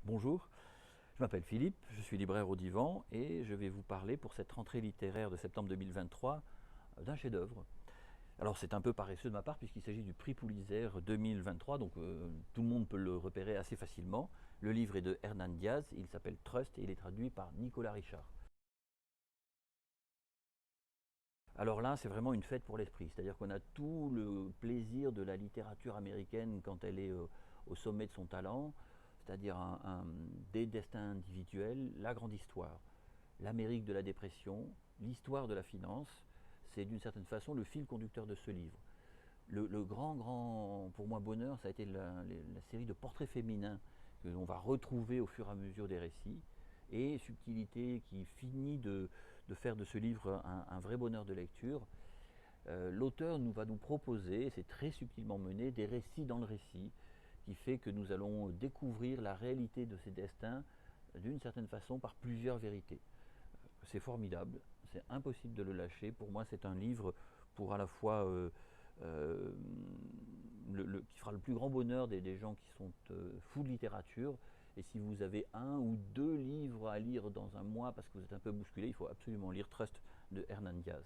Bonjour, je m'appelle Philippe, je suis libraire au Divan et je vais vous parler pour cette rentrée littéraire de septembre 2023 d'un chef-d'œuvre. Alors c'est un peu paresseux de ma part puisqu'il s'agit du prix Pulitzer 2023, donc tout le monde peut le repérer assez facilement. Le livre est de Hernan Diaz, il s'appelle Trust et il est traduit par Nicolas Richard. Alors là, c'est vraiment une fête pour l'esprit, c'est-à-dire qu'on a tout le plaisir de la littérature américaine quand elle est au sommet de son talent, c'est-à-dire des destins individuels, la grande histoire, l'Amérique de la dépression, l'histoire de la finance, c'est d'une certaine façon le fil conducteur de ce livre. Le grand, pour moi, bonheur, ça a été la série de portraits féminins que l'on va retrouver au fur et à mesure des récits, et Subtilité qui finit de faire de ce livre un vrai bonheur de lecture. L'auteur va nous proposer, c'est très subtilement mené, des récits dans le récit, qui fait que nous allons découvrir la réalité de ces destins d'une certaine façon par plusieurs vérités. C'est formidable, c'est impossible de le lâcher. Pour moi, c'est un livre pour à la fois euh, qui fera le plus grand bonheur des gens qui sont fous de littérature. Et si vous avez un ou deux livres à lire dans un mois parce que vous êtes un peu bousculé, il faut absolument lire Trust de Hernan Diaz.